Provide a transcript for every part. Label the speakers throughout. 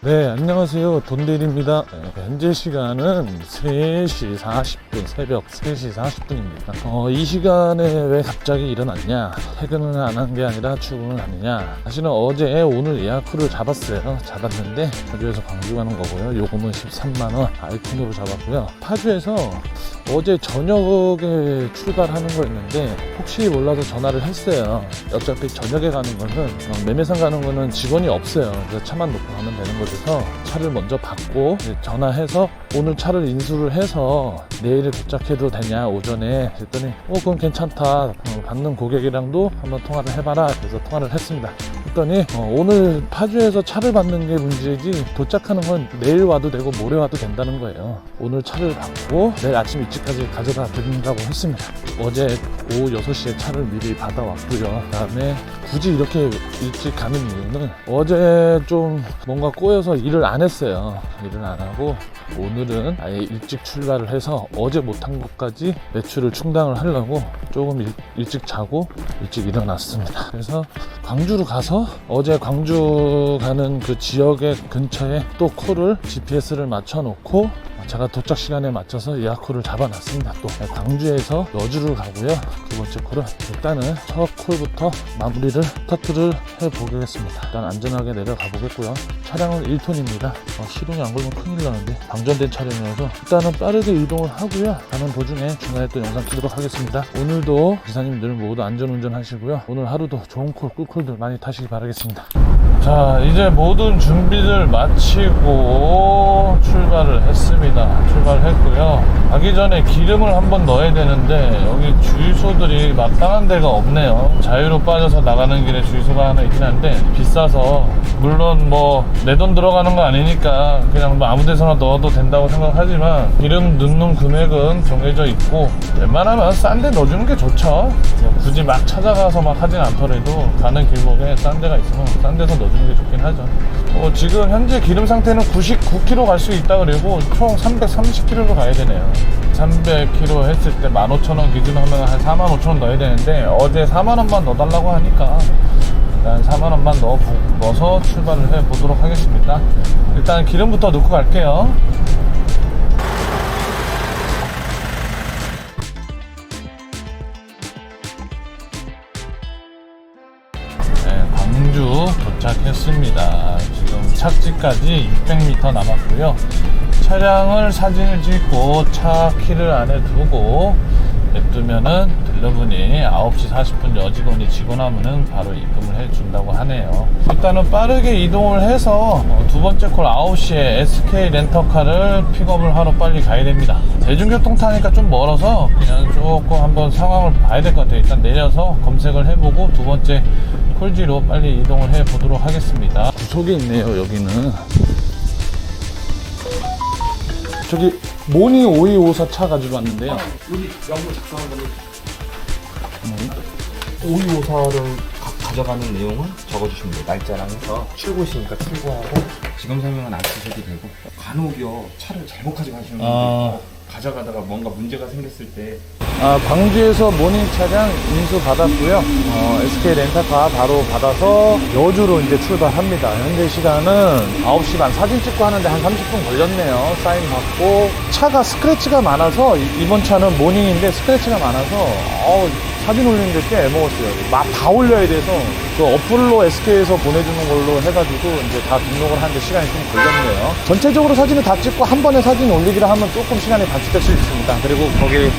Speaker 1: 네, 안녕하세요. 돈데일입니다. 현재 시간은 3시 40분, 새벽 3시 40분입니다. 이 시간에 왜 갑자기 일어났냐? 퇴근을 안 한 게 아니라 출근을 하느냐? 사실은 어제 오늘 예약표를 잡았어요. 잡았는데 파주에서 광주 가는 거고요. 요금은 13만원 아이콘으로 잡았고요. 파주에서 어제 저녁에 출발하는 거였는데 혹시 몰라서 전화를 했어요. 어차피 저녁에 가는 거는 매매상 가는 거는 직원이 없어요. 그래서 차만 놓고 가면 되는 거라서 차를 먼저 받고 전화해서 오늘 차를 인수를 해서 내일 도착해도 되냐 오전에 했더니 그럼 괜찮다. 받는 고객이랑도 한번 통화를 해봐라. 그래서 통화를 했습니다. 했더니 오늘 파주에서 차를 받는 게 문제지 도착하는 건 내일 와도 되고 모레 와도 된다는 거예요. 오늘 차를 받고 내일 아침 일찍까지 가져다 드린다고 했습니다. 어제 오후 6시에 차를 미리 받아왔고요. 그 다음에 굳이 이렇게 일찍 가는 이유는 어제 좀 뭔가 꼬여서 일을 안 했어요. 일을 안 하고 오늘은 아예 일찍 출발을 해서 어제 못한 것까지 매출을 충당을 하려고 조금 일찍 자고 일찍 일어났습니다. 그래서 광주로 가서 어제 광주 가는 그 지역의 근처에 또 콜을 GPS를 맞춰 놓고 제가 도착 시간에 맞춰서 예약콜을 잡아놨습니다. 또 광주에서 여주를 가고요. 두 번째 콜은 일단은 첫 콜부터 마무리를 터트를 해보겠습니다. 일단 안전하게 내려가 보겠고요. 차량은 1톤입니다. 시동이 안 걸리면 큰일 나는데 방전된 차량이어서 일단은 빠르게 이동을 하고요. 가는 도중에 중간에 또 영상 찍도록 하겠습니다. 오늘도 기사님들 모두 안전운전 하시고요. 오늘 하루도 좋은 콜, 꿀콜들 많이 타시기 바라겠습니다. 자, 이제 모든 준비를 마치고 출발을 했습니다. 출발했고요. 가기 전에 기름을 한번 넣어야 되는데 여기 주유소들이 마땅한 데가 없네요. 자유로 빠져서 나가는 길에 주유소가 하나 있긴 한데 비싸서, 물론 뭐 내 돈 들어가는 거 아니니까 그냥 뭐 아무 데서나 넣어도 된다고 생각하지만 기름 넣는 금액은 정해져 있고 웬만하면 싼 데 넣어주는 게 좋죠. 굳이 막 찾아가서 막 하진 않더라도 가는 길목에 싼 데가 있으면 싼 데서 넣어주는 게 좋긴 하죠. 지금 현재 기름 상태는 99km 갈 수 있다 그리고 총 330km로 가야 되네요. 300km 했을 때 15,000원 기준하면 한 45,000원 넣어야 되는데 어제 4만원만 넣어달라고 하니까 일단 4만원만 넣어서 출발을 해보도록 하겠습니다. 일단 기름부터 넣고 갈게요. 광주 도착했습니다. 지금 착지까지 600m 남았고요. 차량을 사진을 찍고 차 키를 안에 두고 냅두면은 딜러분이 9시 40분 여직원이 직원하면은 바로 입금을 해준다고 하네요. 일단은 빠르게 이동을 해서 두 번째 콜 9시에 SK 렌터카를 픽업을 하러 빨리 가야 됩니다. 대중교통 타니까 좀 멀어서 그냥 조금 한번 상황을 봐야 될 것 같아요. 일단 내려서 검색을 해보고 두 번째 콜지로 빨리 이동을 해 보도록 하겠습니다. 구석에 있네요. 여기는 저기 모니 5254 차 가지고 왔는데요.
Speaker 2: 여기 명부 작성한 거는 5254를 가져가는 내용은 적어주시면 돼요. 날짜랑 해서 출고시니까 출고하고 지금 설명은 안 쓰셔도 되고, 간혹요 차를 잘못 가져가시는 분들 있고 가져가다가 뭔가 문제가 생겼을 때
Speaker 1: 광주에서 모닝 차량 인수 받았고요. SK 렌터카 바로 받아서 여주로 이제 출발합니다. 현재 시간은 9시 반. 사진 찍고 하는데 한 30분 걸렸네요. 사인 받고 차가 스크래치가 많아서 이번 차는 모닝인데 스크래치가 많아서 사진 올리는데 꽤 애먹었어요. 막 다 올려야 돼서 그 어플로 SK에서 보내주는 걸로 해가지고 이제 다 등록을 하는데 시간이 좀 걸렸네요. 전체적으로 사진을 다 찍고 한 번에 사진 올리기를 하면 조금 시간이 단축될 수 있습니다. 그리고 거기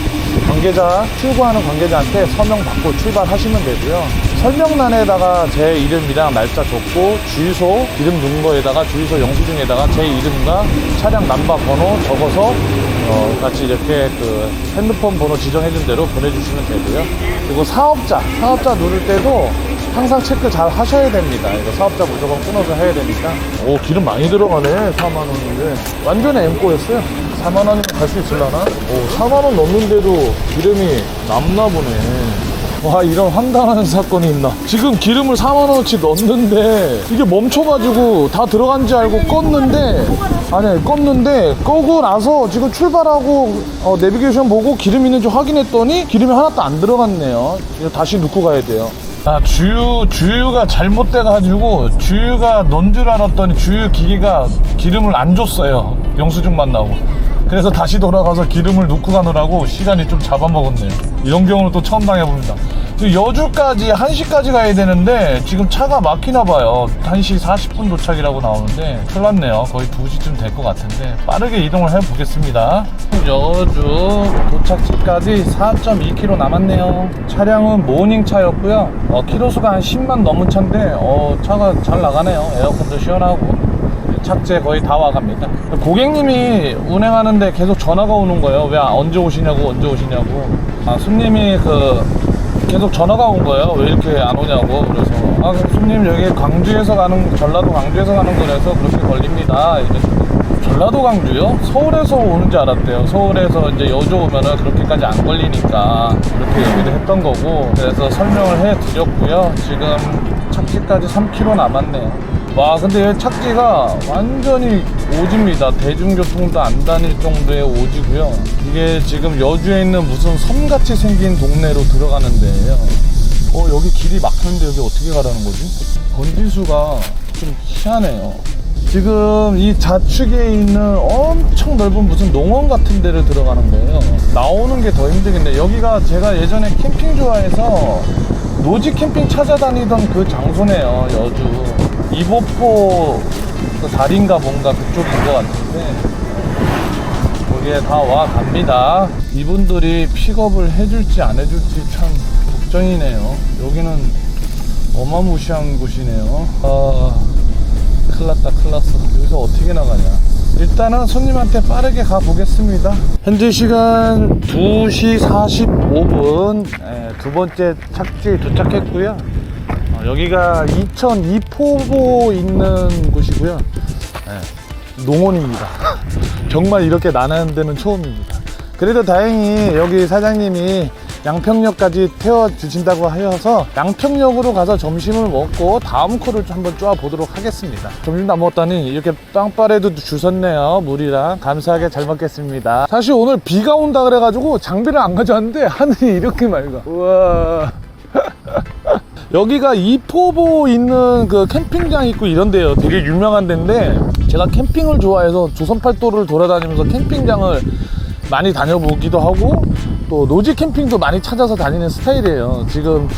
Speaker 1: 출고하는 관계자한테 서명 받고 출발하시면 되고요. 설명란에다가 제 이름이랑 날짜 적고 주유소 이름 넣은 거에다가 주유소 영수증에다가 제 이름과 차량 넘버 번호 적어서 같이 이렇게 그 핸드폰 번호 지정해준 대로 보내주시면 되고요. 그리고 사업자 누를 때도 항상 체크 잘 하셔야 됩니다. 이거 사업자 무조건 끊어서 해야 되니까. 기름 많이 들어가네. 4만원인데 완전히 엠꼬였어요. 4만원이면 갈 수 있을라나? 4만원 넣는데도 기름이 남나 보네. 와, 이런 황당한 사건이 있나. 지금 기름을 4만원어치 넣었는데 이게 멈춰가지고 다 들어간지 알고 껐는데 끄고 나서 지금 출발하고 내비게이션 보고 기름 있는지 확인했더니 기름이 하나도 안 들어갔네요. 이거 다시 넣고 가야 돼요. 주유가 잘못돼가지고 주유가 넌 줄 알았더니 주유 기계가 기름을 안 줬어요. 영수증 만나고. 그래서 다시 돌아가서 기름을 넣고 가느라고 시간이 좀 잡아먹었네요. 이런 경우는 또 처음 당해봅니다. 여주까지 1시까지 가야 되는데 지금 차가 막히나봐요. 1시 40분 도착이라고 나오는데 큰일 났네요. 거의 2시쯤 될 것 같은데 빠르게 이동을 해보겠습니다. 여주 도착지까지 4.2km 남았네요. 차량은 모닝차였고요. 키로수가 한 10만 넘은 차인데 차가 잘 나가네요. 에어컨도 시원하고 착제 거의 다 와갑니다. 고객님이 운행하는데 계속 전화가 오는 거예요. 왜 언제 오시냐고 손님이 계속 전화가 온 거예요. 왜 이렇게 안 오냐고. 그래서 손님 여기 전라도 광주에서 가는 거라서 그렇게 걸립니다. 전라도 광주요? 서울에서 오는 줄 알았대요. 서울에서 이제 여주 오면은 그렇게까지 안 걸리니까 그렇게 얘기를 했던 거고, 그래서 설명을 해 드렸고요. 지금 착지까지 3km 남았네요. 와, 근데 착지가 완전히 오지입니다. 대중교통도 안 다닐 정도의 오지고요. 이게 지금 여주에 있는 무슨 섬같이 생긴 동네로 들어가는 데예요. 여기 길이 막혔는데 여기 어떻게 가라는 거지? 번지수가 좀 희한해요. 지금 이 좌측에 있는 엄청 넓은 무슨 농원 같은 데를 들어가는 거예요. 나오는 게 더 힘들겠네. 여기가 제가 예전에 캠핑 좋아해서 노지 캠핑 찾아다니던 그 장소네요. 여주 이보포 다리인가 뭔가 그쪽인 것 같은데 거기에 다 와 갑니다. 이분들이 픽업을 해줄지 안 해줄지 참 걱정이네요. 여기는 어마무시한 곳이네요. 큰일났다, 큰일났어. 여기서 어떻게 나가냐. 일단은 손님한테 빠르게 가보겠습니다. 현재 시간 2시 45분 두 번째 착지에 도착했고요. 여기가 이천 이포보 있는 곳이고요. 농원입니다. 정말 이렇게 나는 데는 처음입니다. 그래도 다행히 여기 사장님이 양평역까지 태워주신다고 하셔서 양평역으로 가서 점심을 먹고 다음 코를 한번 쪼아 보도록 하겠습니다. 점심도 안 먹었더니 이렇게 빵빠레도 주셨네요. 물이랑 감사하게 잘 먹겠습니다. 사실 오늘 비가 온다 그래가지고 장비를 안 가져왔는데 하늘이 이렇게 맑아. 우와. 여기가 이포보 있는 그 캠핑장 있고 이런 데요. 되게 유명한 데인데 제가 캠핑을 좋아해서 조선팔도를 돌아다니면서 캠핑장을 많이 다녀보기도 하고 또 노지 캠핑도 많이 찾아서 다니는 스타일이에요. 지금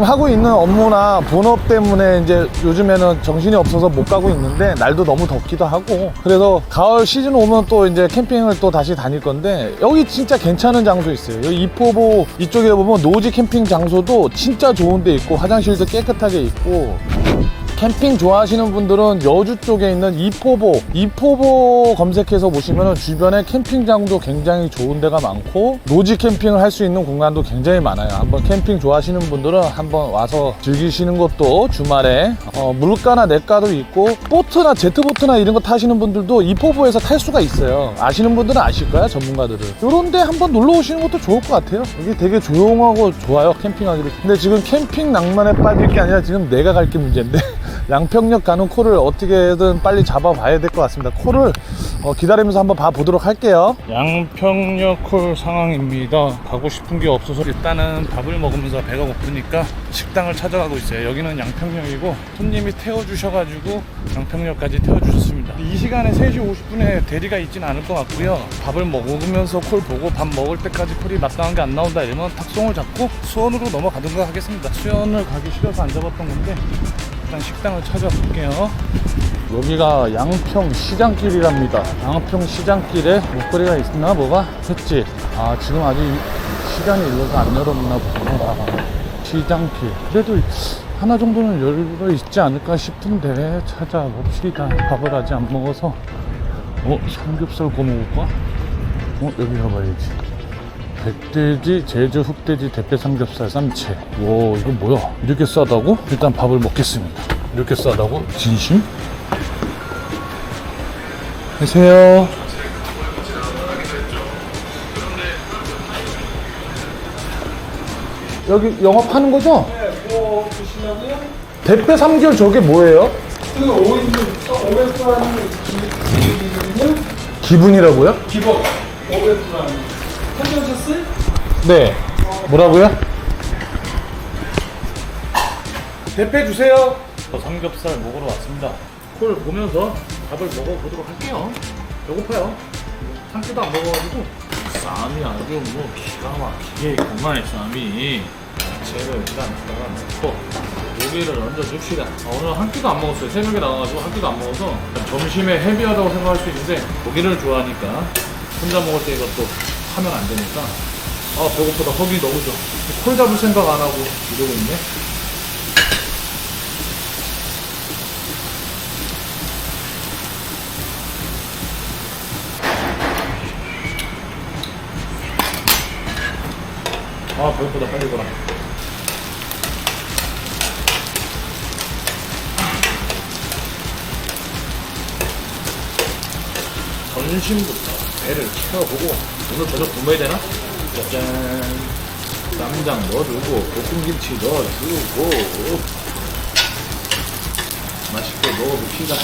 Speaker 1: 하고 있는 업무나 본업 때문에 이제 요즘에는 정신이 없어서 못 가고 있는데 날도 너무 덥기도 하고 그래서 가을 시즌 오면 또 이제 캠핑을 또 다시 다닐 건데 여기 진짜 괜찮은 장소 있어요. 여기 이포보 이쪽에 보면 노지 캠핑 장소도 진짜 좋은 데 있고 화장실도 깨끗하게 있고 캠핑 좋아하시는 분들은 여주 쪽에 있는 이포보 검색해서 보시면 주변에 캠핑장도 굉장히 좋은 데가 많고 노지 캠핑을 할 수 있는 공간도 굉장히 많아요. 한번 캠핑 좋아하시는 분들은 한번 와서 즐기시는 것도 주말에 물가나 냇가도 있고 보트나 제트보트나 이런 거 타시는 분들도 이포보에서 탈 수가 있어요. 아시는 분들은 아실 거야, 전문가들은. 요런 데 한번 놀러 오시는 것도 좋을 것 같아요. 여기 되게 조용하고 좋아요, 캠핑하기로. 근데 지금 캠핑 낭만에 빠질 게 아니라 지금 내가 갈 게 문제인데 양평역 가는 코를 어떻게든 빨리 잡아봐야 될 것 같습니다. 코를 기다리면서 한번 봐보도록 할게요. 양평역 콜 상황입니다. 가고 싶은 게 없어서 일단은 밥을 먹으면서 배가 고프니까 식당을 찾아가고 있어요. 여기는 양평역이고 손님이 태워주셔가지고 양평역까지 태워주셨습니다. 이 시간에 3시 50분에 대리가 있진 않을 것 같고요. 밥을 먹으면서 콜 보고 밥 먹을 때까지 콜이 마땅한 게 안 나온다 이러면 탁송을 잡고 수원으로 넘어가든가 하겠습니다. 수원을 가기 싫어서 안 잡았던 건데 일단 식당을 찾아볼게요. 여기가 양평시장길이랍니다. 양평시장길에 먹거리가 있나 뭐가? 횟집. 지금 아직 시간이 일러서 안 열었나 보구나. 시장길. 그래도 하나 정도는 열려 있지 않을까 싶은데 찾아봅시다. 밥을 아직 안 먹어서. 삼겹살 구워 먹을까? 여기 가봐야지. 백돼지, 제주 흑돼지 대패 삼겹살 쌈채. 와, 이거 뭐야? 이렇게 싸다고? 일단 밥을 먹겠습니다. 이렇게 싸다고? 진심? 안녕하세요. 여기 영업하는 거죠?
Speaker 3: 네, 뭐 드시냐고요?
Speaker 1: 대패 삼겹 저게 뭐예요?
Speaker 3: 그 500g 기분이요?
Speaker 1: 기분이라고요?
Speaker 3: 기본 500g. 하셨어요?
Speaker 1: 네. 뭐라고요? 대패 주세요. 삼겹살 먹으러 왔습니다. 콜 보면서 밥을 먹어보도록 할게요. 배고파요. 한 끼도 안 먹어가지고. 쌈이 아주 뭐 기가 막히게 있구만, 쌈이. 야채를 일단 갖다가 넣고 고기를 얹어줍시다. 오늘 한 끼도 안 먹었어요. 새벽에 나와가지고 한 끼도 안 먹어서 점심에 헤비하다고 생각할 수 있는데 고기를 좋아하니까 혼자 먹을 때 이것도 하면 안 되니까 배고프다. 허기 너무 좋아. 콜 잡을 생각 안 하고 이러고 있네. 배고프다. 빨리 거라. 점심부터 배를 채워보고 오늘 저녁 굶어야 되나? 짜잔. 쌈장 넣어주고 볶음김치 넣어주고 맛있게 먹어봅시다.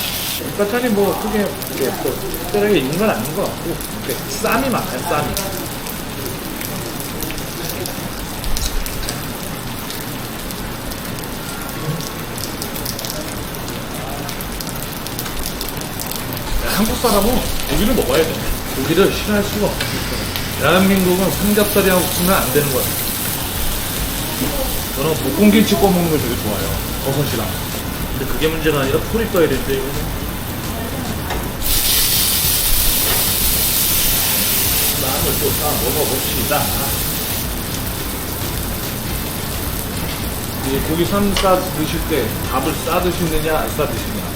Speaker 1: 반찬이 뭐 크게 이렇게 또 특별하게 있는 건 아닌 것 같고 이렇게 쌈이 많아요. 쌈이. 한국 사람은 고기를 먹어야 돼. 고기를 싫어할 수가 없어. 대한민국은 삼겹살이랑 없으면 안 되는 거야. 저는 볶음김치 꺼 먹는 걸 되게 좋아해요. 버섯이랑. 근데 그게 문제가 아니라 콜이 떠야 되는데 이거는. 쌈을 또 싸 먹어봅시다. 이 고기 쌈 싸 드실 때 밥을 싸 드시느냐 안 싸 드시느냐.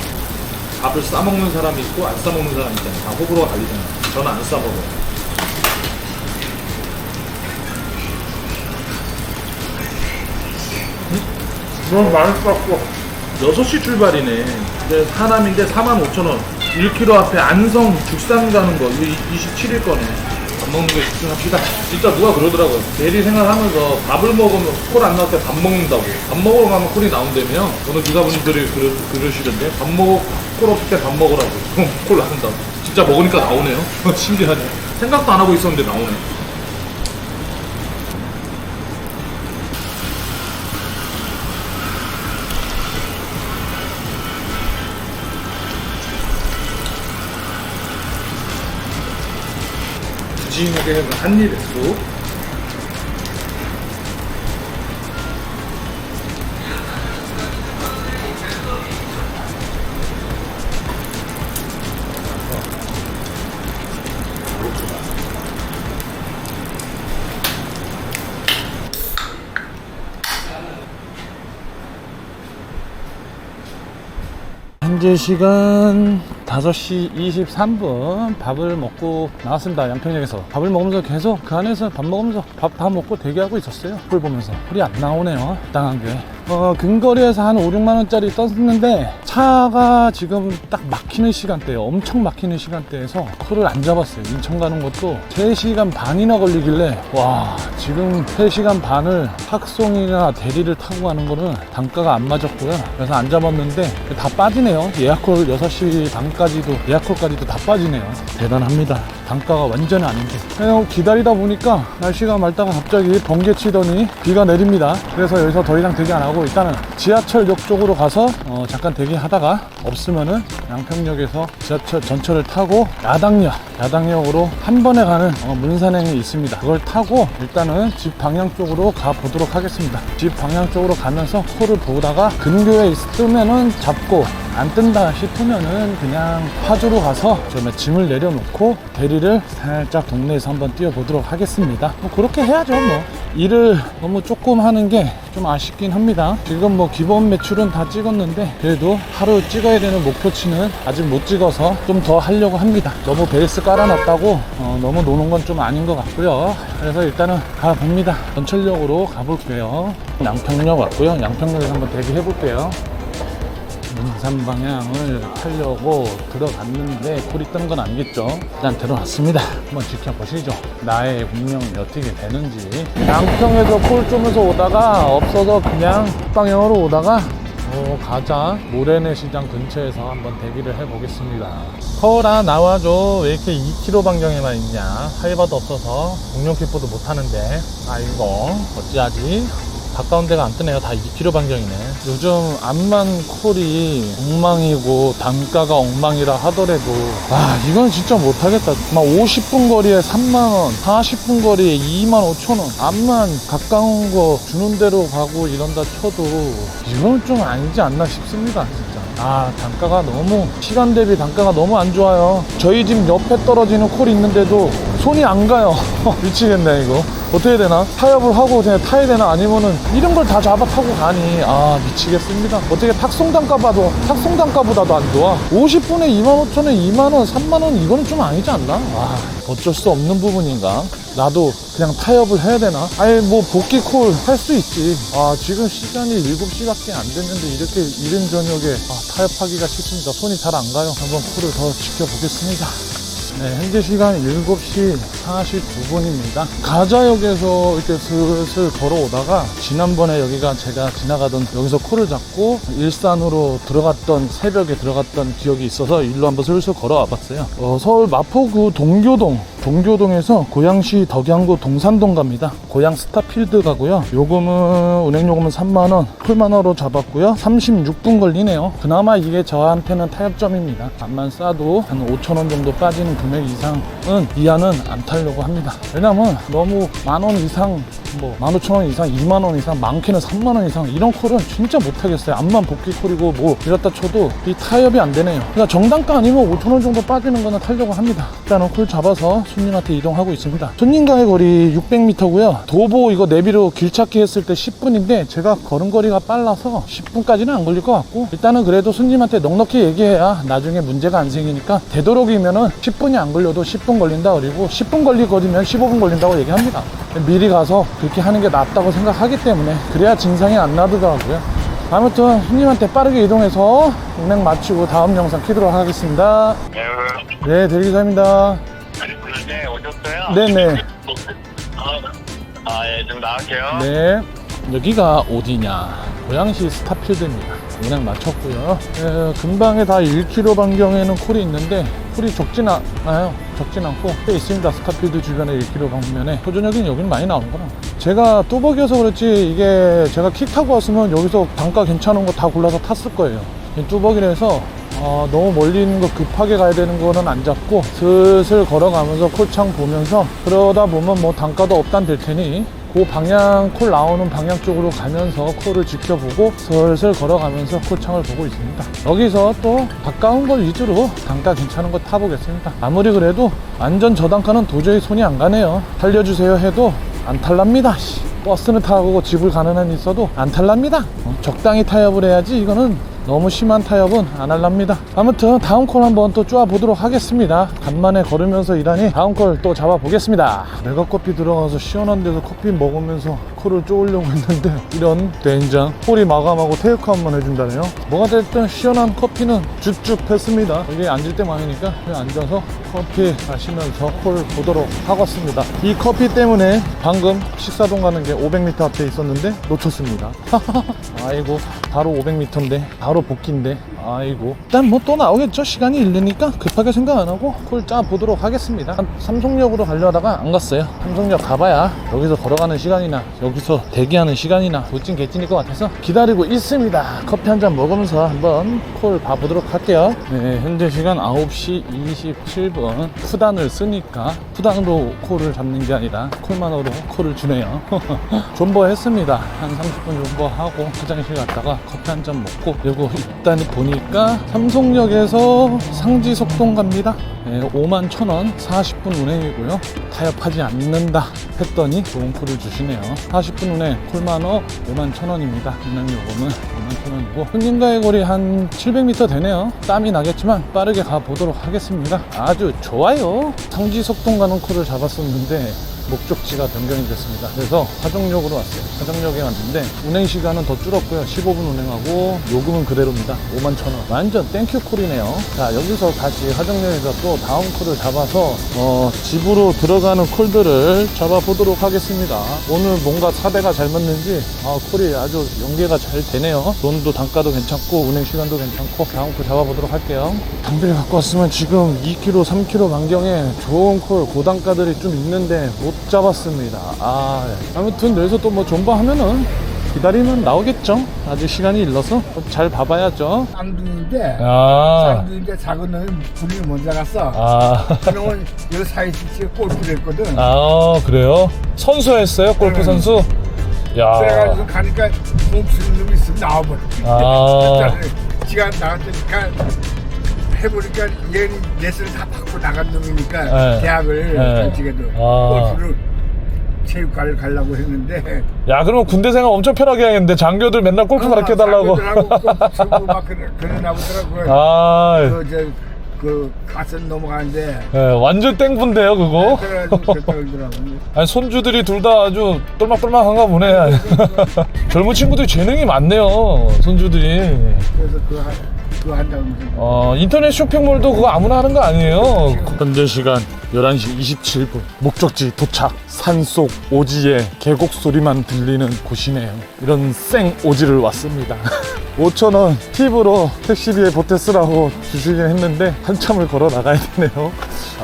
Speaker 1: 밥을 싸먹는 사람이 있고 안 싸먹는 사람이 있잖아요. 다 호불호가 갈리잖아요. 저는 안 싸먹어요. 너무 맛있었고 6시 출발이네. 근데 하남인데 45,000원 1km 앞에 안성 죽산 가는 거 이거 27일 거네. 밥 먹는 거에 집중합시다. 진짜 누가 그러더라고요. 대리 생활하면서 밥을 먹으면 콜 안 나올 때 밥 먹는다고. 밥 먹으러 가면 콜이 나온다며. 어느 기사분들이 그러시던데 밥 먹어 콜 없을 때 밥 먹으라고. 그럼 콜 나온다고. 진짜 먹으니까 나오네요. 신기하네. 생각도 안 하고 있었는데 나오네. 푸짐하게 해서 한 입에 쑥. 현재 시간 5시 23분 밥을 먹고 나왔습니다. 양평역에서 밥을 먹으면서 계속 그 안에서 밥 먹으면서 밥 다 먹고 대기하고 있었어요. 콜 보면서 콜이 안 나오네요. 당한 게 근거리에서 한 5, 6만원짜리 떴는데 차가 지금 딱 막히는 시간대예요. 엄청 막히는 시간대에서 콜을 안 잡았어요. 인천 가는 것도 3시간 반이나 걸리길래 와, 지금 3시간 반을 탁송이나 대리를 타고 가는 거는 단가가 안 맞았고요. 그래서 안 잡았는데 다 빠지네요. 예약콜 6시 반까지도 예약콜까지도 다 빠지네요. 대단합니다. 단가가 완전히 아닌데 그냥 기다리다 보니까 날씨가 맑다가 갑자기 번개 치더니 비가 내립니다. 그래서 여기서 더 이상 대기 안 하고 일단은 지하철역 쪽으로 가서 잠깐 대기하다가 없으면은 양평역에서 지하철 전철을 타고 야당역으로 한 번에 가는 문산행이 있습니다. 그걸 타고 일단은 집 방향 쪽으로 가보도록 하겠습니다. 집 방향 쪽으로 가면서 콜을 보다가 근교에 있으면은 잡고 안 뜬다 싶으면은 그냥 파주로 가서 좀 짐을 내려놓고 대리를 살짝 동네에서 한번 뛰어보도록 하겠습니다. 뭐 그렇게 해야죠. 뭐 일을 너무 조금 하는 게 좀 아쉽긴 합니다. 지금 뭐 기본 매출은 다 찍었는데 그래도 하루 찍어야 되는 목표치는 아직 못 찍어서 좀 더 하려고 합니다. 너무 베이스 깔아놨다고 너무 노는 건 좀 아닌 것 같고요. 그래서 일단은 가봅니다. 전철역으로 가볼게요. 양평역 왔고요. 양평역에서 한번 대기해 볼게요. 문산 방향을 타려고 들어갔는데 콜이 뜬 건 아니겠죠. 일단 들어왔습니다. 한번 지켜보시죠. 나의 운명이 어떻게 되는지. 양평에서 콜 쪼면서 오다가 없어서 그냥 방향으로 오다가 가자. 모래내 시장 근처에서 한번 대기를 해보겠습니다. 커라 나와줘. 왜 이렇게 2km 방향에만 있냐. 하이바도 없어서 공룡키포도 못하는데 아이고 어찌하지. 가까운 데가 안 뜨네요. 다 2km 반경이네. 요즘 암만 콜이 엉망이고 단가가 엉망이라 하더라도 이건 진짜 못하겠다. 막 50분 거리에 3만원, 40분 거리에 25,000원. 암만 가까운 거 주는 대로 가고 이런다 쳐도 이건 좀 아니지 않나 싶습니다, 진짜. 단가가 너무, 시간 대비 단가가 너무 안 좋아요. 저희 집 옆에 떨어지는 콜이 있는데도 손이 안 가요. 미치겠네, 이거. 어떻게 되나? 타협을 하고 그냥 타야 되나? 아니면은 이런 걸 다 잡아 타고 가니? 미치겠습니다. 어떻게 탁송단가보다도 안 좋아? 50분에 25,000원, 2만원, 3만원, 이거는 좀 아니지 않나? 어쩔 수 없는 부분인가? 나도 그냥 타협을 해야 되나? 뭐 복귀 콜 할 수 있지. 지금 시간이 7시밖에 안 됐는데 이렇게 이른 저녁에 타협하기가 싫습니다. 손이 잘 안 가요. 한번 콜을 더 지켜보겠습니다. 네, 현재 시간 7시 49분입니다. 가자역에서 이렇게 슬슬 걸어오다가 지난번에 여기가 제가 지나가던 여기서 콜을 잡고 일산으로 들어갔던, 새벽에 들어갔던 기억이 있어서 일로 한번 슬슬 걸어와 봤어요. 서울 마포구 동교동에서 고양시 덕양구 동산동 갑니다. 고양 스타필드 가고요. 요금은 운행 요금은 3만원, 콜만원으로 잡았고요. 36분 걸리네요. 그나마 이게 저한테는 타협점입니다. 암만 싸도 한 5,000원 정도 빠지는 금액 이상은 이하는 안 타려고 합니다. 왜냐면 너무 만원 이상, 15,000원 이상, 2만원 이상, 많게는 3만원 이상 이런 콜은 진짜 못하겠어요. 암만 복귀 콜이고 뭐 이렇다 쳐도 이 타협이 안 되네요. 그러니까 정단가 아니면 5,000원 정도 빠지는 거는 타려고 합니다. 일단은 콜 잡아서 손님한테 이동하고 있습니다. 손님과의 거리 600m고요. 도보 이거 내비로 길찾기 했을 때 10분인데 제가 걸음거리가 빨라서 10분까지는 안 걸릴 것 같고, 일단은 그래도 손님한테 넉넉히 얘기해야 나중에 문제가 안 생기니까 되도록이면은 10분이 안 걸려도 10분 걸린다, 그리고 10분 걸리거든요 15분 걸린다고 얘기합니다. 미리 가서 그렇게 하는 게 낫다고 생각하기 때문에, 그래야 증상이 안 나더라고요. 아무튼 손님한테 빠르게 이동해서 운행 마치고 다음 영상 키도록 하겠습니다. 네, 대리기사입니다.
Speaker 4: 네, 오셨어요?
Speaker 1: 네네.
Speaker 4: 예, 좀 나갈게요.
Speaker 1: 네, 여기가 어디냐? 고양시 스타필드입니다. 운행 마쳤고요. 근방에 다 1km 반경에는 콜이 있는데 콜이 적진 않아요. 적진 않고 꽤 있습니다. 스타필드 주변에 1km 방면에. 표준역인 여긴 많이 나오는구나. 제가 뚜벅이어서 그렇지 이게 제가 킥 타고 왔으면 여기서 단가 괜찮은 거 다 골라서 탔을 거예요. 뚜벅이라서 너무 멀리 있는 거 급하게 가야 되는 거는 안 잡고 슬슬 걸어가면서 콜창 보면서, 그러다 보면 뭐 단가도 업단 될 테니 그 방향, 콜 나오는 방향 쪽으로 가면서 콜을 지켜보고 슬슬 걸어가면서 콜창을 보고 있습니다. 여기서 또 가까운 걸 위주로 단가 괜찮은 거 타보겠습니다. 아무리 그래도 완전 저단가는 도저히 손이 안 가네요. 살려주세요 해도 안 탈랍니다. 버스는 타고 집을 가는 한 있어도 안 탈랍니다. 적당히 타협을 해야지 이거는 너무 심한 타협은 안 할랍니다. 아무튼 다음 콜 한번 또 쪼아 보도록 하겠습니다. 간만에 걸으면서 일하니 다음 콜 또 잡아 보겠습니다. 메가커피 들어가서 시원한 데서 커피 먹으면서 콜을 쪼으려고 했는데 이런 된장, 콜이 마감하고 테이크아웃만 해준다네요. 뭐가 됐든 시원한 커피는 줍줍 했습니다. 여기 앉을 때 많으니까 그냥 앉아서 커피 마시면서 콜 보도록 하겠습니다. 이 커피 때문에 방금 식사동 가는 게 500m 앞에 있었는데 놓쳤습니다. 아이고, 바로 500m인데 바로 복귀인데, 아이고. 일단 뭐 또 나오겠죠. 시간이 일르니까 급하게 생각 안 하고 콜 짜 보도록 하겠습니다. 삼성역으로 가려 하다가 안 갔어요. 삼성역 가봐야 여기서 걸어가는 시간이나 여기서 대기하는 시간이나 도찐 개찐일 것 같아서 기다리고 있습니다. 커피 한 잔 먹으면서 한번 콜 봐보도록 할게요. 네, 현재 시간 9시 27분. 푸단을 쓰니까 푸단으로 콜을 잡는 게 아니라 콜만으로 콜을 주네요. 존버 했습니다. 한 30분 존버하고 화장실 갔다가 커피 한 잔 먹고, 그리고 일단 보니까 삼성역에서 상지석동 갑니다. 네, 51,000원 40분 운행이고요. 타협하지 않는다 했더니 좋은 콜을 주시네요. 40분 운행 콜만원 51,000원입니다. 운행 요금은 51,000원이고 손님과의 거리 한 700m 되네요. 땀이 나겠지만 빠르게 가보도록 하겠습니다. 아주 좋아요. 상지석동 가는 콜을 잡았었는데 목적지가 변경이 됐습니다. 그래서 화정역으로 왔어요. 화정역에 왔는데 운행 시간은 더 줄었고요. 15분 운행하고 요금은 그대로입니다. 51,000원. 완전 땡큐 콜이네요. 자, 여기서 다시 화정역에서 또 다음 콜을 잡아서 집으로 들어가는 콜들을 잡아보도록 하겠습니다. 오늘 뭔가 사대가 잘 맞는지 콜이 아주 연계가 잘 되네요. 돈도 단가도 괜찮고 운행 시간도 괜찮고 다음 콜 잡아보도록 할게요. 장비를 갖고 왔으면 지금 2km, 3km 반경에 좋은 콜 고단가들이 좀 있는데 못 잡았습니다. 아무튼 여기서 또 뭐 존버하면은 기다리면 나오겠죠. 아직 시간이 일러서 잘 봐봐야죠.
Speaker 5: 쌍둥이인데
Speaker 1: 아,
Speaker 5: 쌍둥이인데 작은 놈이 불이 먼저 갔어.
Speaker 1: 아,
Speaker 5: 그놈은 여기 사이트치에 골프를 했거든.
Speaker 1: 아, 그래요? 선수했어요? 골프
Speaker 5: 네.
Speaker 1: 선수? 야,
Speaker 5: 그래가지고 가니까 몸쓰는 놈이 있으면 나와버려.
Speaker 1: 아.
Speaker 5: 지가 나왔으니까 해보니까 얘는 레슨을 다 받고 나간 놈이니까
Speaker 1: 네.
Speaker 5: 대학을
Speaker 1: 네.
Speaker 5: 솔직히도
Speaker 1: 아.
Speaker 5: 골프를 체육과를 가려고 했는데
Speaker 1: 야, 그러면 군대 생활 엄청 편하게 하겠는데 장교들 맨날 골프 가르쳐달라고.
Speaker 5: 골프 막 그러나 보더라고요.
Speaker 1: 아,
Speaker 5: 그 가슴 넘어가는데
Speaker 1: 예, 완전 땡분데요 그거.
Speaker 5: 그래가지고 그랬다 그러더라고요.
Speaker 1: 아니 손주들이 둘 다 아주 똘막똘막한가 보네. 젊은 친구들이 재능이 많네요 손주들이.
Speaker 5: 그래서 그거 한다고
Speaker 1: 인터넷 쇼핑몰도 그거 아무나 하는 거 아니에요. 현재 시간 11시 27분. 목적지 도착. 산속 오지에 계곡 소리만 들리는 곳이네요. 이런 생 오지를 왔습니다. 5,000원 팁으로 택시비에 보태 쓰라고 주시긴 했는데 한참을 걸어 나가야 되네요.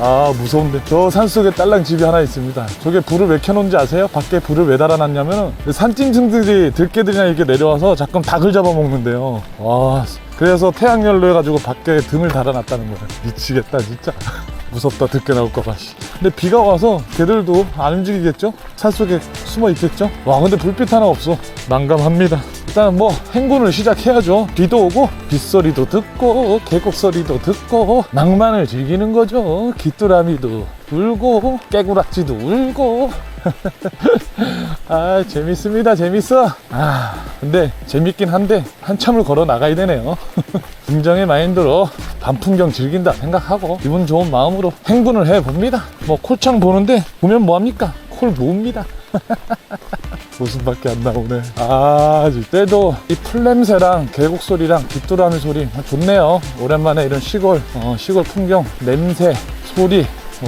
Speaker 1: 아, 무서운데. 저 산속에 딸랑 집이 하나 있습니다. 저게 불을 왜 켜놓은지 아세요? 밖에 불을 왜 달아놨냐면 산짐승들이 들개들이나 이렇게 내려와서 가끔 닭을 잡아먹는데요. 와, 그래서 태양열로 해가지고 밖에 등을 달아놨다는 거예요. 미치겠다 진짜. 무섭다, 들깨 나올까봐. 근데 비가 와서 개들도 안 움직이겠죠? 산속에 숨어 있겠죠? 와, 근데 불빛 하나 없어. 난감합니다. 일단 뭐 행군을 시작해야죠. 비도 오고 빗소리도 듣고 계곡 소리도 듣고 낭만을 즐기는 거죠. 귀뚜라미도 울고 깨구락지도 울고. 아, 재밌습니다. 재밌어. 아, 근데 재밌긴 한데 한참을 걸어 나가야 되네요. 긍정의 마인드로 밤풍경 즐긴다 생각하고 기분 좋은 마음으로 행군을 해봅니다. 뭐 콜창 보는데 보면 뭐합니까? 콜 모읍니다. 웃음밖에 안 나오네. 아, 때도 이 풀냄새랑 계곡 소리랑 귀뚜라미 소리 좋네요. 오랜만에 이런 시골 풍경, 냄새, 소리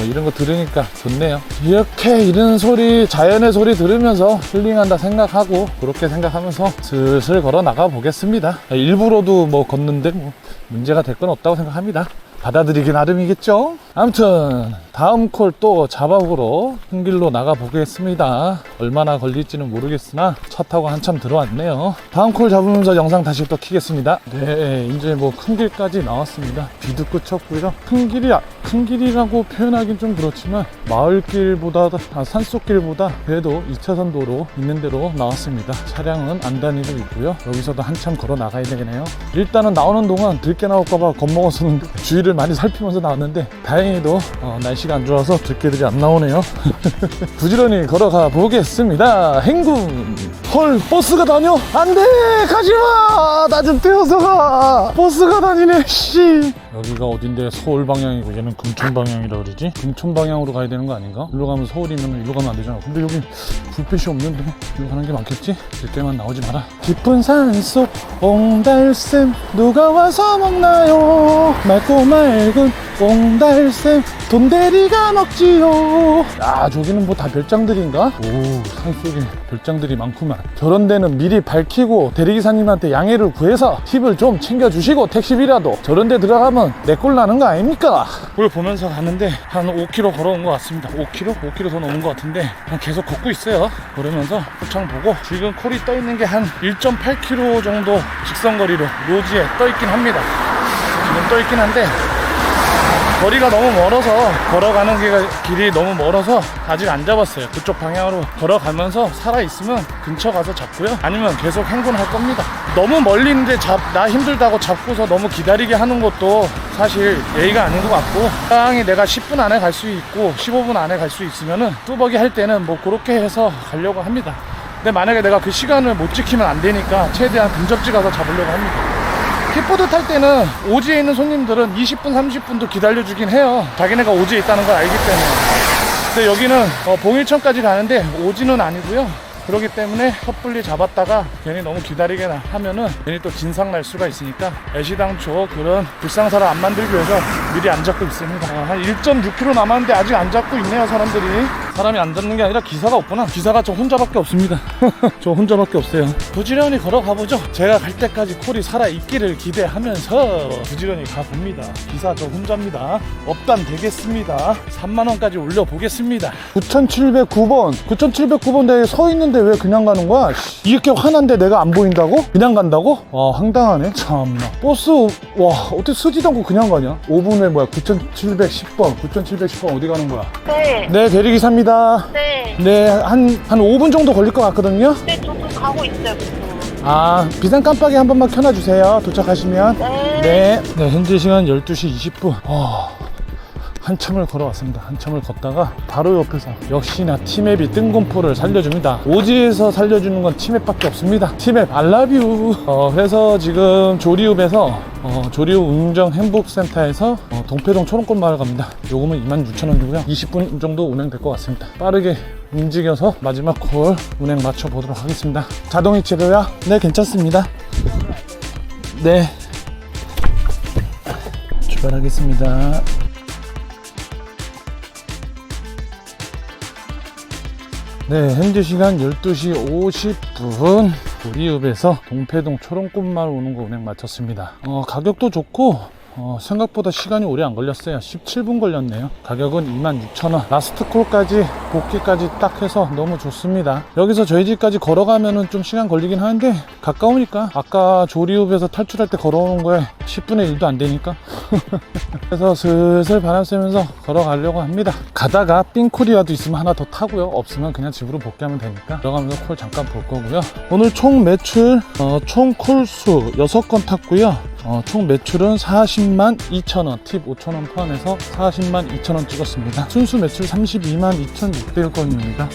Speaker 1: 이런 거 들으니까 좋네요. 이렇게 이런 소리, 자연의 소리 들으면서 힐링한다 생각하고 그렇게 생각하면서 슬슬 걸어 나가 보겠습니다. 일부러도 뭐 걷는데 뭐 문제가 될 건 없다고 생각합니다. 받아들이기 나름이겠죠. 아무튼 다음 콜 또 잡아보러 큰 길로 나가 보겠습니다. 얼마나 걸릴지는 모르겠으나 차 타고 한참 들어왔네요. 다음 콜 잡으면서 영상 다시 또 키겠습니다. 네, 이제 뭐 큰 길까지 나왔습니다. 비도 그쳤고요. 큰 길이라고 표현하긴 좀 그렇지만 마을길보다 산속길보다 그래도 2차선 도로 있는 데로 나왔습니다. 차량은 안 다니고 있고요. 여기서도 한참 걸어 나가야 되겠네요. 일단은 나오는 동안 들깨 나올까봐 겁먹었었는데 주위를 많이 살피면서 나왔는데 다행히도 날씨가 안 좋아서 들깨들이 안 나오네요. 부지런히 걸어가 보겠습니다. 행군. 헐, 버스가 다녀? 안돼, 가지마. 나 좀 떼어서 가. 버스가 다니네. 씨. 여기가 어딘데? 서울 방향이고 얘는 금천 방향이라 그러지? 금천 방향으로 가야 되는 거 아닌가? 일로 가면 서울이면 일로 가면 안 되잖아. 근데 여기 불빛이 없는데 일로 가는 게 많겠지? 들깨만 나오지 마라. 깊은 산속 옹달샘 누가 와서 먹나요? 맑고 맑은 옹달샘 돈대리가 먹지요. 야, 저기는 뭐 다 별장들인가? 오, 산속에 별장들이 많구만. 저런 데는 미리 밝히고 대리기사님한테 양해를 구해서 팁을 좀 챙겨주시고 택시비라도 저런 데 들어가면 내 꼴 나는 거 아닙니까? 그걸 보면서 가는데 한 5km 걸어온 것 같습니다. 5km? 5km 더 넘은 것 같은데 그냥 계속 걷고 있어요. 그러면서 포창 보고 지금 콜이 떠 있는 게 한 1.8km 정도 직선거리로 로지에 떠 있긴 합니다. 지금 떠 있긴 한데 거리가 너무 멀어서 걸어가는 길이 너무 멀어서 아직 안 잡았어요. 그쪽 방향으로 걸어가면서 살아있으면 근처 가서 잡고요. 아니면 계속 행군할 겁니다. 너무 멀리 있는데 나 힘들다고 잡고서 너무 기다리게 하는 것도 사실 예의가 아닌 것 같고 적당히 내가 10분 안에 갈 수 있고 15분 안에 갈 수 있으면은 뚜벅이 할 때는 뭐 그렇게 해서 가려고 합니다. 근데 만약에 내가 그 시간을 못 지키면 안 되니까 최대한 근접지 가서 잡으려고 합니다. 킥보드 탈 때는 오지에 있는 손님들은 20분, 30분도 기다려주긴 해요. 자기네가 오지에 있다는 걸 알기 때문에. 근데 여기는 봉일천까지 가는데 오지는 아니고요. 그렇기 때문에 섣불리 잡았다가 괜히 너무 기다리게 하면은 괜히 또 진상 날 수가 있으니까 애시당초 그런 불상사를 안 만들기 위해서 미리 안 잡고 있습니다. 한 1.6km 남았는데 아직 안 잡고 있네요, 사람들이. 사람이 안 잡는 게 아니라 기사가 없구나. 기사가 저 혼자밖에 없습니다. 저 혼자밖에 없어요. 부지런히 걸어가보죠. 제가 갈 때까지 콜이 살아있기를 기대하면서 부지런히 가봅니다. 기사 저 혼자입니다. 업단 되겠습니다. 3만원까지 올려보겠습니다. 9709번 9709번 내에 서있는데 왜 그냥 가는 거야? 이렇게 화난데 내가 안 보인다고? 그냥 간다고? 와 황당하네. 참나. 버스 와 어떻게 쓰지도 않고 그냥 가냐? 5분에 뭐야 9710번 9710번 어디 가는 거야?
Speaker 6: 네,
Speaker 1: 대리기사입니다.
Speaker 6: 네,
Speaker 1: 네, 한 5분 정도 걸릴 것 같거든요.
Speaker 6: 네, 저도 가고 있어요.
Speaker 1: 아, 비상 깜빡이 한 번만 켜놔주세요. 도착하시면.
Speaker 6: 네.
Speaker 1: 네, 현재 시간 12시 20분. 한참을 걸어왔습니다. 한참을 걷다가 바로 옆에서 역시나 티맵이 뜬금포를 살려줍니다. 오지에서 살려주는 건 티맵밖에 없습니다. 티맵 알라뷰. 그래서 지금 조리읍에서 조리읍 운정 행복센터에서 동패동 초롱꽃 마을 갑니다. 요금은 26,000원이고요 20분 정도 운행될 것 같습니다. 빠르게 움직여서 마지막 콜 운행 맞춰보도록 하겠습니다. 자동이체로요? 네, 괜찮습니다. 네, 출발하겠습니다. 네, 현재 시간 12시 50분 우리읍에서 동패동 초롱꽃마을 오는 거 운행 마쳤습니다. 가격도 좋고 생각보다 시간이 오래 안 걸렸어요. 17분 걸렸네요. 가격은 26,000원. 라스트 콜까지 복귀까지 딱 해서 너무 좋습니다. 여기서 저희 집까지 걸어가면은 좀 시간 걸리긴 하는데 가까우니까 아까 조리읍에서 탈출할 때 걸어오는 거에 10분의 1도 안 되니까 그래서 슬슬 바람 쐬면서 걸어가려고 합니다. 가다가 삥콜이라도 있으면 하나 더 타고요. 없으면 그냥 집으로 복귀하면 되니까 들어가면서 콜 잠깐 볼 거고요. 오늘 총 매출 총 콜수 6건 탔고요. 총 매출은 40만 2천원, 팁 5천원 포함해서 40만 2천원 찍었습니다. 순수 매출 32만 2,600건입니다.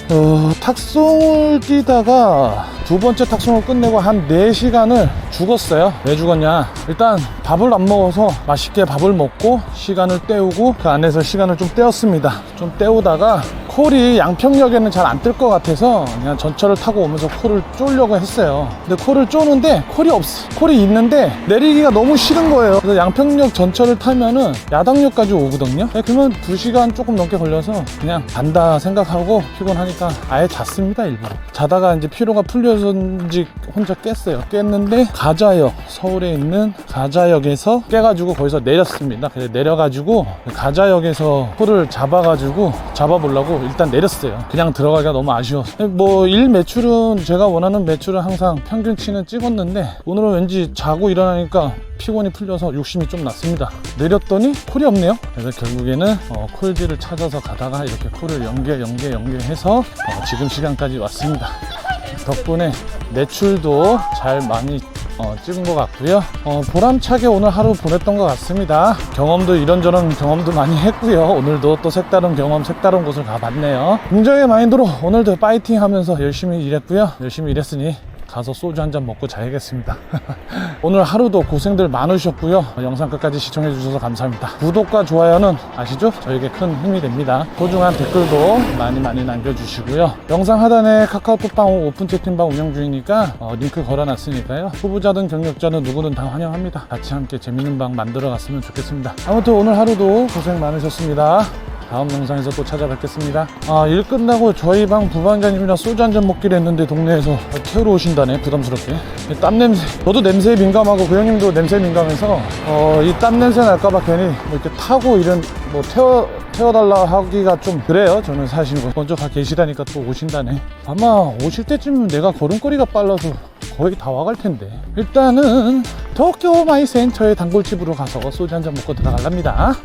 Speaker 1: 탁송을 뛰다가 두 번째 탁송을 끝내고 한 4시간을 죽었어요. 왜 죽었냐? 일단 밥을 안 먹어서 맛있게 밥을 먹고 시간을 때우고 그 안에서 시간을 좀 때웠습니다. 좀 때우다가 콜이 양평역에는 잘 안 뜰 것 같아서 그냥 전철을 타고 오면서 콜을 쪼려고 했어요. 근데 콜을 쪼는데 콜이 있는데 내리기가 너무 싫은 거예요. 그래서 양평역 전철을 타면은 야당역까지 오거든요. 그러면 2시간 조금 넘게 걸려서 그냥 간다 생각하고 피곤하니까 아예 잤습니다. 일부러 자다가 이제 피로가 풀려서인지 혼자 깼어요. 깼는데 가자역, 서울에 있는 가자역에서 깨가지고 거기서 내렸습니다. 그래서 내려가지고 가자역에서 콜을 잡아보려고 일단 내렸어요. 그냥 들어가기가 너무 아쉬워서. 뭐 일 매출은 제가 원하는 매출은 항상 평균치는 찍었는데 오늘은 왠지 자고 일어나니까 피곤이 풀려서 욕심이 좀 났습니다. 내렸더니 콜이 없네요. 그래서 결국에는 콜지를 찾아서 가다가 이렇게 콜을 연계해서 지금 시간까지 왔습니다. 덕분에 매출도 잘 많이 찍은 것 같고요. 보람차게 오늘 하루 보냈던 것 같습니다. 경험도 이런저런 경험도 많이 했고요. 오늘도 또 색다른 경험, 색다른 곳을 가봤네요. 긍정의 마인드로 오늘도 파이팅 하면서 열심히 일했고요. 열심히 일했으니 가서 소주 한잔 먹고 자야겠습니다. 오늘 하루도 고생들 많으셨고요. 영상 끝까지 시청해 주셔서 감사합니다. 구독과 좋아요는 아시죠? 저에게 큰 힘이 됩니다. 소중한 댓글도 많이 남겨주시고요. 영상 하단에 카카오톡방 오픈 채팅방 운영 중이니까 링크 걸어놨으니까요. 후보자든 경력자든 누구든 다 환영합니다. 같이 함께 재밌는 방 만들어 갔으면 좋겠습니다. 아무튼 오늘 하루도 고생 많으셨습니다. 다음 영상에서 또 찾아뵙겠습니다. 일 끝나고 저희 방 부반장님이랑 소주 한잔 먹기로 했는데 동네에서 태우러 오신다네. 부담스럽게 땀 냄새, 저도 냄새에 민감하고 그 형님도 냄새에 민감해서 이 땀 냄새 날까봐 괜히 뭐 이렇게 타고 이런 뭐 태워달라 하기가 좀 그래요. 저는 사실 먼저 가 계시다니까 또 오신다네. 아마 오실 때쯤은 내가 걸음걸이가 빨라서 거의 다 와갈 텐데 일단은 도쿄 마이 센터의 단골집으로 가서 소주 한잔 먹고 들어갈랍니다.